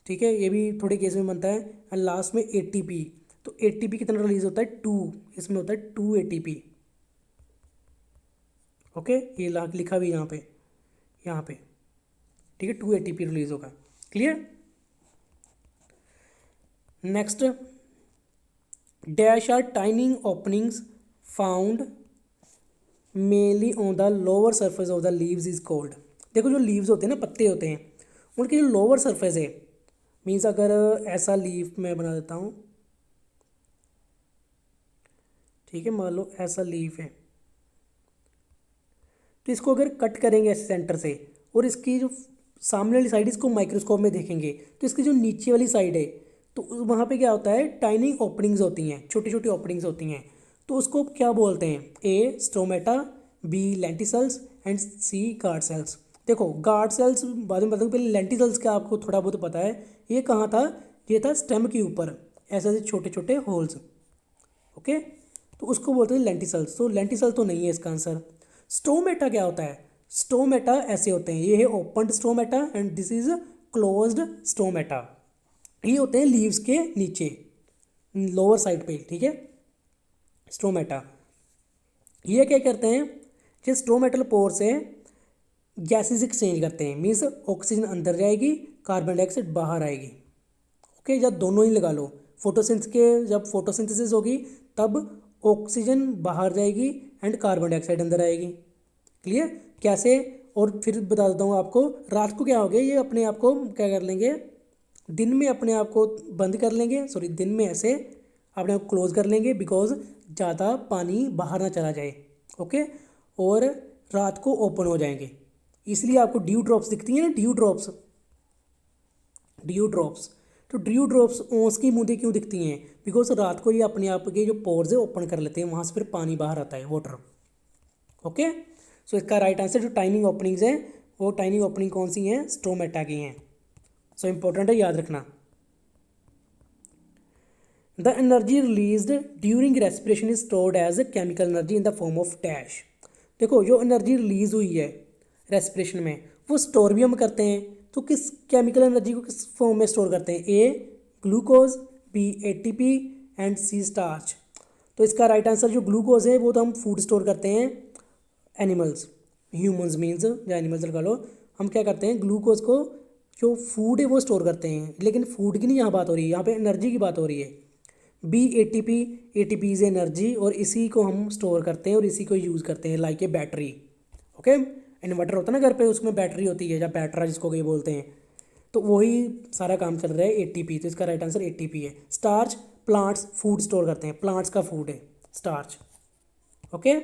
ठीक है, ये भी थोड़े केस में बनता है, एंड लास्ट में एटीपी। तो एटीपी कितना रिलीज होता है? 2, इसमें होता है 2 एटीपी, ओके, ये लिखा भी यहाँ पे, यहाँ पे, ठीक है, 2 एटीपी रिलीज होगा। Clear? Next, dash are tiny openings found mainly on the lower surface of the leaves is called. देखो जो लीव्स होते हैं ना, पत्ते होते हैं, उनके जो लोअर सरफेस है, मीन्स अगर ऐसा लीफ मैं बना देता हूँ, ठीक है, मान लो ऐसा लीफ है, तो इसको अगर कट करेंगे ऐसे सेंटर से, और इसकी जो सामने वाली साइड, इसको माइक्रोस्कोप में देखेंगे तो इसकी जो नीचे वाली साइड है, तो वहाँ पे क्या होता है, टाइनी ओपनिंग्स होती हैं, छोटी छोटी ओपनिंग्स होती हैं, तो उसको क्या बोलते हैं? A stomata, B lenticels and C guard cells. देखो गार्ड सेल्स बाद में बताऊँ, पहले लेंटिसल्स का आपको थोड़ा बहुत पता है, ये कहाँ था? ये था स्टेम के ऊपर, ऐसे ऐसे छोटे छोटे होल्स, ओके, तो उसको बोलते हैं लेंटिसल्स। तो लेंटिसल तो नहीं है इसका आंसर। स्टोमेटा क्या होता है? स्टोमेटा ऐसे होते हैं, ये है open stomata and this is closed stomata. ये होते हैं लीव्स के नीचे, लोअर साइड पे, ठीक है, स्टोमेटा। ये क्या करते हैं? जो स्टोमेटल पोर से गैसेस एक्सचेंज करते हैं, मीन्स ऑक्सीजन अंदर जाएगी, कार्बन डाइऑक्साइड बाहर आएगी, ओके, या दोनों ही लगा लो। जब फोटोसिंथेसिस होगी तब ऑक्सीजन बाहर जाएगी एंड कार्बन डाइऑक्साइड अंदर आएगी। क्लियर? कैसे? और फिर बता देता हूँ आपको, रात को क्या हो गया, ये अपने आप को क्या कर लेंगे, दिन में अपने आप को बंद कर लेंगे, सॉरी दिन में ऐसे अपने आप क्लोज कर लेंगे, बिकॉज ज़्यादा पानी बाहर ना चला जाए, ओके, और रात को ओपन हो जाएंगे। इसलिए आपको ड्यू ड्रॉप्स दिखती हैं ना, ड्यू ड्रॉप्स, तो ड्यू ड्रॉप्स ओस की बूंदें क्यों दिखती हैं? बिकॉज रात को ये अपने आप के जो पोर्स है ओपन कर लेते हैं, वहाँ से फिर पानी बाहर आता है, वाटर, ओके। सो इसका राइट आंसर जो टाइनिंग ओपनिंग्स हैं, वो टाइनिंग ओपनिंग कौन सी हैं? स्टोमेटा की हैं। सो इंपॉर्टेंट है, याद रखना। The energy released during respiration is stored as chemical energy in the form of dash. देखो जो एनर्जी रिलीज हुई है रेस्पिरेशन में, वो स्टोर भी हम करते हैं, तो किस केमिकल एनर्जी को किस फॉर्म में स्टोर करते हैं? A glucose, B ATP and C starch. तो इसका राइट आंसर जो ग्लूकोज है वो तो हम फूड स्टोर करते हैं, एनिमल्स, ह्यूमंस मीन्स या एनिमल्स लगा लो, हम क्या करते हैं ग्लूकोज को, जो फूड है वो स्टोर करते हैं, लेकिन फूड की नहीं यहाँ बात हो रही है, यहाँ पे एनर्जी की बात हो रही है। B ATP, ATP is energy, और इसी को हम स्टोर करते हैं और इसी को यूज़ करते हैं like a battery, okay. Inverter होता है ना घर पे, उसमें बैटरी होती है या बैटरा जिसको कहीं बोलते हैं, तो वही सारा काम चल रहा है एटीपी। तो इसका राइट आंसर एटीपी है। स्टार्च, प्लांट्स फूड स्टोर करते हैं, प्लांट्स का फूड है starch, okay.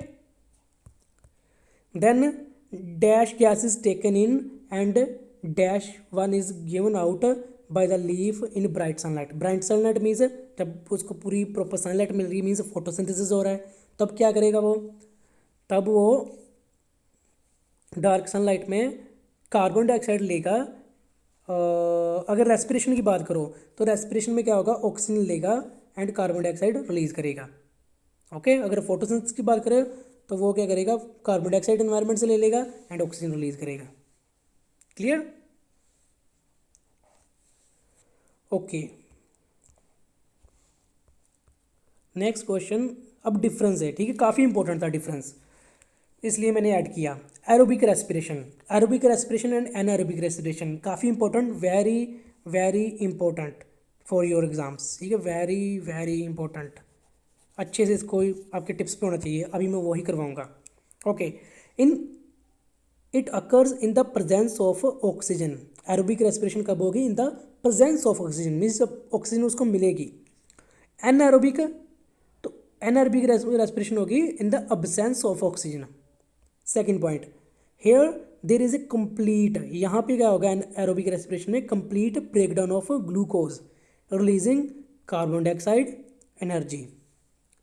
Then dash gas is taken in and dash one is given out by the leaf in bright sunlight. Bright sunlight means जब उसको पूरी proper sunlight मिल रही है, means photosynthesis हो रहा है, तब क्या करेगा वो? तब वो डार्क सनलाइट में कार्बन डाइऑक्साइड लेगा। अगर रेस्पिरेशन की बात करो तो रेस्पिरेशन में क्या होगा? ऑक्सीजन लेगा एंड कार्बन डाइऑक्साइड रिलीज करेगा, ओके। अगर फोटोसिंथेसिस की बात करें तो वो क्या करेगा? कार्बन डाइऑक्साइड एनवायरनमेंट से ले लेगा एंड ऑक्सीजन रिलीज करेगा। क्लियर? Okay, next question. अब डिफरेंस है, ठीक है, काफ़ी इंपॉर्टेंट था डिफरेंस, इसलिए मैंने ऐड किया। Aerobic respiration and anaerobic respiration, काफ़ी important, very very important for your exams, ठीक है, वेरी वेरी इंपॉर्टेंट। अच्छे से इसको आपके टिप्स पे होना चाहिए, अभी मैं वही करवाऊँगा। Okay, in it occurs in the presence of oxygen. Aerobic respiration कब होगी? In the presence of oxygen, means जब ऑक्सीजन उसको मिलेगी। एनएरोबिक, तो एनएरोबिक रेस्पिरेशन होगी in the absence of oxygen. Second point, here there is a complete, यहाँ पे क्या होगा एरोबिक रेस्पिरेशन में? Complete breakdown of glucose releasing carbon dioxide energy.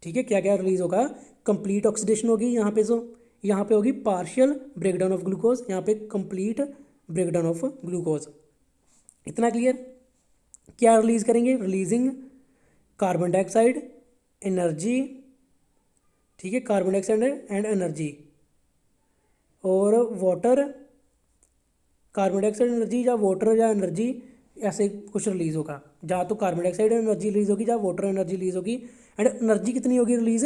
ठीक है, क्या क्या रिलीज होगा? कंप्लीट ऑक्सीडेशन होगी यहाँ पे, जो यहाँ पे होगी पार्शियल ब्रेकडाउन ऑफ ग्लूकोज, यहाँ पे कंप्लीट ब्रेकडाउन ऑफ ग्लूकोज। इतना क्लियर? क्या रिलीज करेंगे? रिलीजिंग कार्बन डाइऑक्साइड एनर्जी, ठीक है, कार्बन डाइऑक्साइड एंड एनर्जी, और वाटर, कार्बन डाइऑक्साइड एनर्जी या वाटर या एनर्जी, ऐसे कुछ रिलीज होगा। जहाँ तो कार्बन डाइऑक्साइड एनर्जी रिलीज होगी, जहाँ वाटर एनर्जी रिलीज होगी। एंड एनर्जी कितनी होगी रिलीज?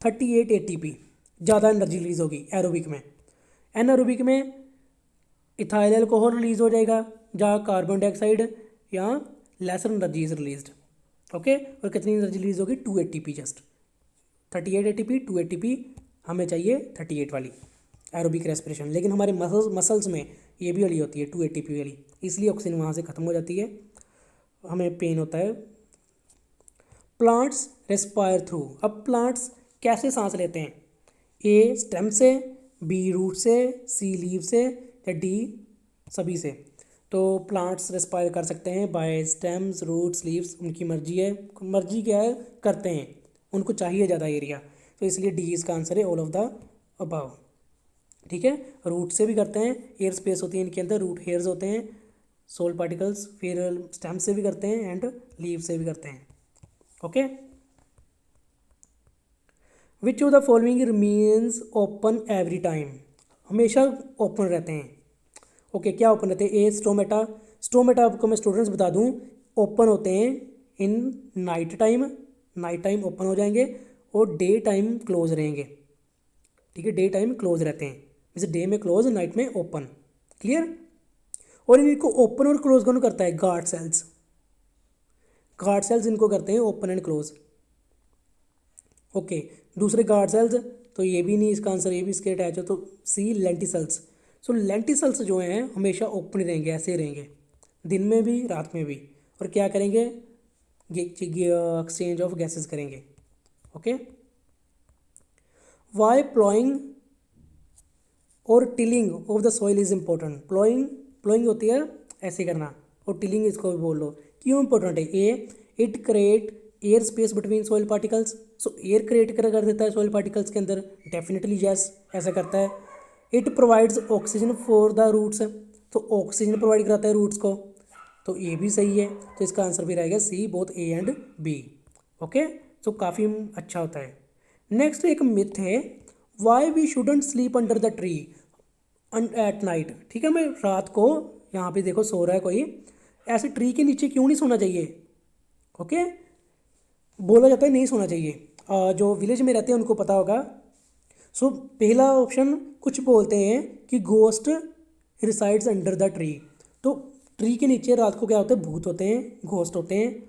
38 ATP, ज़्यादा एनर्जी रिलीज होगी एरोबिक में। एनारोबिक में इथाइल अल्कोहल रिलीज हो जाएगा, जहाँ कार्बन डाइऑक्साइड या lesser energy is released. Okay, और कितनी एनर्जी रिलीज होगी? 2 ATP, जस्ट 38 ATP, 2 ATP हमें चाहिए 38 वाली एरोबिक रेस्पिरेशन। लेकिन हमारे मसल्स में ये भी वाली होती है 2 ATP वाली, इसलिए ऑक्सीजन वहाँ से ख़त्म हो जाती है, हमें पेन होता है। प्लांट्स रेस्पायर थ्रू, अब प्लांट्स कैसे सांस लेते हैं? ए स्टेम से, बी रूट से, सी लीव से, या डी सभी से। तो प्लांट्स रेस्पायर कर सकते हैं बाय स्टेम्स, रूट्स, लीव्स, उनकी मर्जी है। मर्जी क्या है? करते हैं, उनको चाहिए ज़्यादा एरिया, तो इसलिए डी इसका आंसर है, ऑल ऑफ द अबव। ठीक है, रूट से भी करते हैं, एयर स्पेस होती है इनके अंदर, रूट हेयर्स होते हैं, सोल पार्टिकल्स, फिर स्टेम से भी करते हैं एंड लीव से भी करते हैं। Okay, which of the following remains open every time, हमेशा ओपन रहते हैं। ओके, क्या ओपन रहते हैं? ए स्टोमेटा, स्टोमेटा आपको मैं स्टूडेंट्स बता दूं ओपन होते हैं in night time, night time open हो जाएंगे, और डे टाइम क्लोज रहेंगे। ठीक है, डे टाइम क्लोज रहते हैं, जैसे डे में क्लोज, नाइट में ओपन। क्लियर? और इनको ओपन और क्लोज कौन करता है? गार्ड सेल्स, गार्ड सेल्स इनको करते हैं ओपन एंड क्लोज। ओके, दूसरे गार्ड सेल्स, तो ये भी नहीं इसका आंसर, ये भी इसके अटैच हो, तो सी लेंटिसल्स। सो लेंटिसल्स जो हैं हमेशा ओपन ही रहेंगे, ऐसे रहेंगे, दिन में भी रात में भी, और क्या करेंगे? एक्सचेंज ऑफ गैसेस करेंगे। ओके, वाई प्लॉइंग और tilling of the soil is important? Ploughing, ploughing होती है ऐसे करना, और टिलिंग इसको भी बोल लो। क्यों इंपॉर्टेंट है? A it create air space between soil particles, so air create कर देता है सॉइल पार्टिकल्स के अंदर, डेफिनेटली यस, ऐसा करता है। It provides oxygen for the roots, तो ऑक्सीजन प्रोवाइड कराता है रूट्स को, तो ये भी सही है, तो इसका आंसर भी रहेगा C, both A and B. Okay, तो काफ़ी अच्छा होता है। नेक्स्ट एक मिथ है, why we shouldn't sleep under the tree at night. ठीक है, मैं रात को, यहाँ पे देखो सो रहा है कोई, ऐसे ट्री के नीचे क्यों नहीं सोना चाहिए? ओके, बोला जाता है नहीं सोना चाहिए, जो विलेज में रहते हैं उनको पता होगा। सो पहला ऑप्शन, कुछ बोलते हैं कि ghost resides under the tree, तो ट्री के नीचे रात को क्या होता है? भूत होते हैं, घोस्ट होते हैं,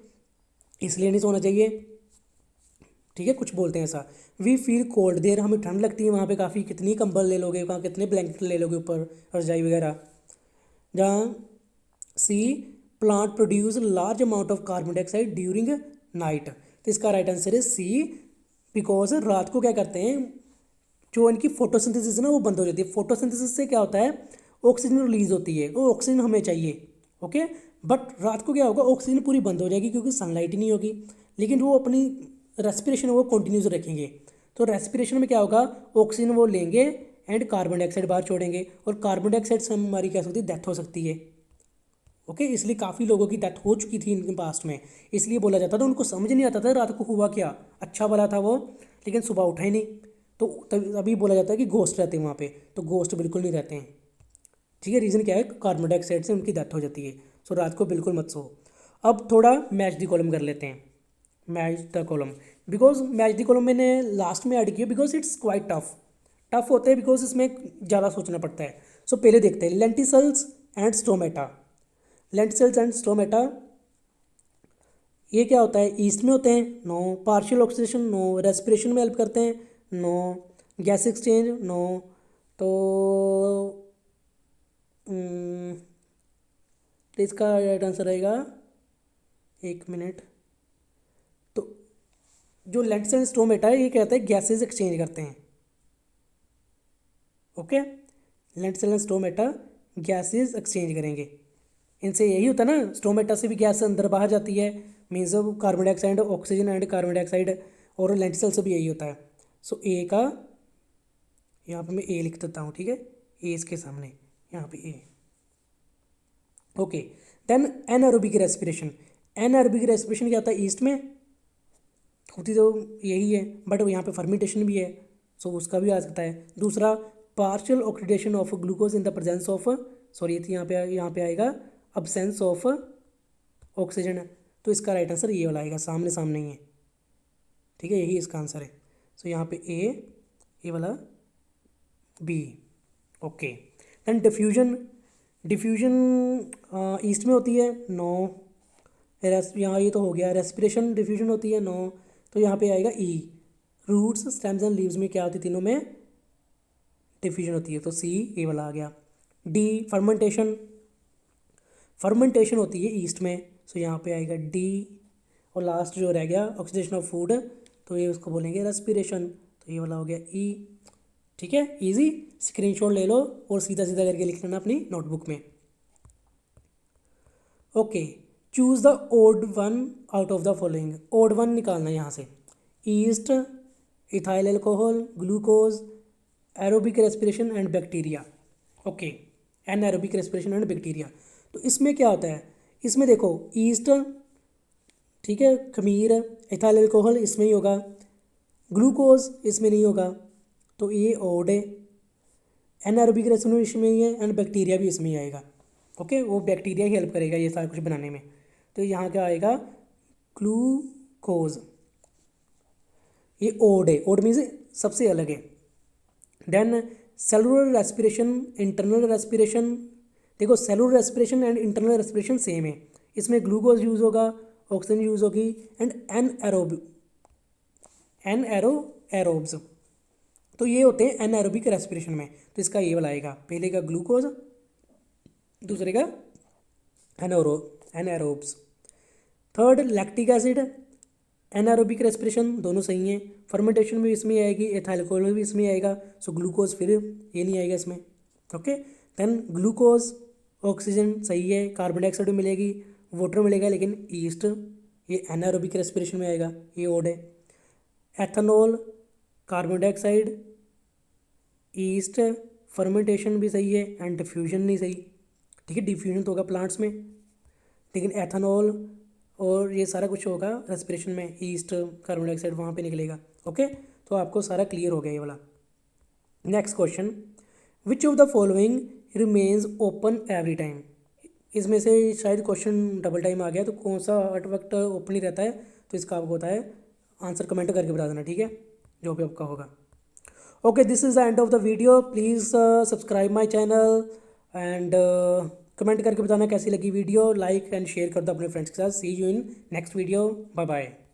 इसलिए नहीं सोना चाहिए। ठीक है, कुछ बोलते हैं ऐसा। वी फील कोल्ड देर, हमें ठंड लगती है वहाँ पे काफ़ी, कितनी कंबल ले लोगे वहाँ, कितने ब्लैंकेट ले लोगे ऊपर, रजाई वगैरह। जहाँ C plant produce large amount of carbon dioxide during night, तो इसका राइट आंसर है सी, बिकॉज रात को क्या करते हैं, जो इनकी फोटोसिंथेसिस है ना वो बंद हो जाती है। फोटोसिंथेसिस से क्या होता है? ऑक्सीजन रिलीज होती है, वो ऑक्सीजन हमें चाहिए। ओके, बट रात को क्या होगा? ऑक्सीजन पूरी बंद हो जाएगी क्योंकि सनलाइट ही नहीं होगी, लेकिन वो अपनी रेस्पिरेशन वो कंटिन्यूस रखेंगे। तो रेस्पिरेशन में क्या होगा? ऑक्सीजन वो लेंगे एंड कार्बन डाइऑक्साइड बाहर छोड़ेंगे, और कार्बन डाइऑक्साइड से हमारी क्या सकती है? डेथ हो सकती है। ओके, इसलिए काफ़ी लोगों की डेथ हो चुकी थी इनके पास्ट में, इसलिए बोला जाता था, उनको समझ नहीं आता था रात को हुआ क्या, अच्छा भला था वो, लेकिन सुबह उठा ही नहीं, तो तभी बोला जाता है कि घोस्ट रहते हैं वहाँ पे, तो घोस्ट बिल्कुल नहीं रहते हैं। ठीक है, रीज़न क्या है? कार्बन डाइऑक्साइड से उनकी डेथ हो जाती है, सो रात को बिल्कुल मत सो। अब थोड़ा मैच दी कॉलम कर लेते हैं, match the column, because match the column मैंने लास्ट में ऐड किया because it's quite tough, tough होते हैं बिकॉज इसमें ज़्यादा सोचना पड़ता है। सो पहले देखते हैं lenticels and stomata. Lenticels and stomata, ये क्या होता है, ईस्ट में होते हैं, no. Partial oxidation, no. Respiration में हेल्प करते हैं, नो। Gas exchange, no. तो इसका राइट आंसर रहेगा, 1 मिनट। तो जो लेंटिस एंड स्टोमेटा है ये कहता है गैसेज एक्सचेंज करते हैं। Okay, lentils and stomata gases exchange करेंगे। इनसे यही होता है ना, स्टोमेटा से भी गैस अंदर बाहर जाती है, means carbon dioxide, oxygen and carbon dioxide. और लेंटिसल से भी यही होता है। सो ए का यहाँ पे मैं ए लिख देता हूँ, ठीक है, ए इसके सामने, यहाँ पे A. Okay, then anaerobic respiration. Anaerobic respiration क्या होता है, ईस्ट में होती तो यही है, बट यहाँ पे फर्मेंटेशन भी है, सो उसका भी आ सकता है। दूसरा, partial oxidation of glucose in the presence of, sorry यहाँ पे आएगा अब्सेंस ऑफ ऑक्सीजन। तो इसका राइट आंसर ये वाला आएगा, सामने सामने ही है, ठीक है, यही इसका आंसर है। सो यहाँ पे ए वाला B. Okay, then diffusion. Diffusion yeast में होती है, नो। यहाँ ये तो हो गया। रेस्पिरेशन डिफ्यूजन होती है, नो। तो यहाँ पे आएगा ई। रूट्स, स्टेम्स एंड लीव्स में क्या होती है, तीनों में डिफ्यूजन होती है, तो सी ए वाला आ गया। D, fermentation. फर्मेंटेशन होती है ईस्ट में, सो यहाँ पे आएगा डी। और लास्ट जो रह गया ऑक्सीडेशन ऑफ फूड, तो ये उसको बोलेंगे रेस्पिरेशन, तो ये वाला हो गया ई। ठीक है, इजी। स्क्रीनशॉट ले लो और सीधा सीधा करके लिख लेना अपनी नोटबुक में। Okay, choose the odd one out of the following. Odd one निकालना है यहाँ से। Yeast, ethyl alcohol, glucose, aerobic respiration and bacteria. Okay, anaerobic respiration and bacteria. तो इसमें क्या होता है, इसमें देखो ईस्ट, ठीक है, खमीर, इथाइल एल्कोहल इसमें ही होगा, ग्लूकोज इसमें नहीं होगा, तो ये ओड है। एनारोबिक रेस्पिरेशन इसमें ही है एंड बैक्टीरिया भी इसमें ही आएगा। ओके, वो बैक्टीरिया ही हेल्प करेगा ये सारा कुछ बनाने में। तो यहाँ क्या आएगा, ग्लूकोज, ये ओड है। ओड मीन्स सबसे अलग है। Then cellular respiration, internal respiration. देखो cellular respiration and internal respiration same है। इसमें ग्लूकोज यूज़ होगा, ऑक्सीजन यूज़ होगी एंड एरोब्स। तो ये होते हैं एनारोबिक रेस्पिरेशन में। तो इसका ये वाला आएगा, पहले का ग्लूकोज, दूसरे का anaerobes. Third, lactic acid, anaerobic respiration, दोनों सही हैं। फर्मेंटेशन भी इसमें आएगी, एथाइल एल्कोहल भी इसमें आएगा, सो ग्लूकोज फिर ये नहीं आएगा इसमें। ओके, देन ग्लूकोज, ऑक्सीजन सही है, कार्बन डाइऑक्साइड भी मिलेगी, वाटर मिलेगा, लेकिन ईस्ट ये एनारोबिक रेस्पिरेशन में आएगा, ये ओड है। Ethanol, carbon dioxide, east, fermentation भी सही है एंड डिफ्यूजन नहीं सही। ठीक है, डिफ्यूजन तो होगा प्लांट्स में, लेकिन एथेनॉल और ये सारा कुछ होगा रेस्पिरेशन में, ईस्ट, कार्बन डाइऑक्साइड वहाँ पे निकलेगा। ओके, तो आपको सारा क्लियर हो गया ये वाला। Next question, which of the following remains open every time. इसमें से शायद क्वेश्चन डबल टाइम आ गया, तो कौन सा हर वक्त ओपन ही रहता है, तो इसका आपको होता है आंसर कमेंट करके बता देना, ठीक है, जो भी आपका होगा। Okay, this is the end of the video. Please subscribe my channel and comment करके बताना कैसी लगी वीडियो, लाइक एंड शेयर कर दो अपने फ्रेंड्स के साथ। See you in next video, bye bye.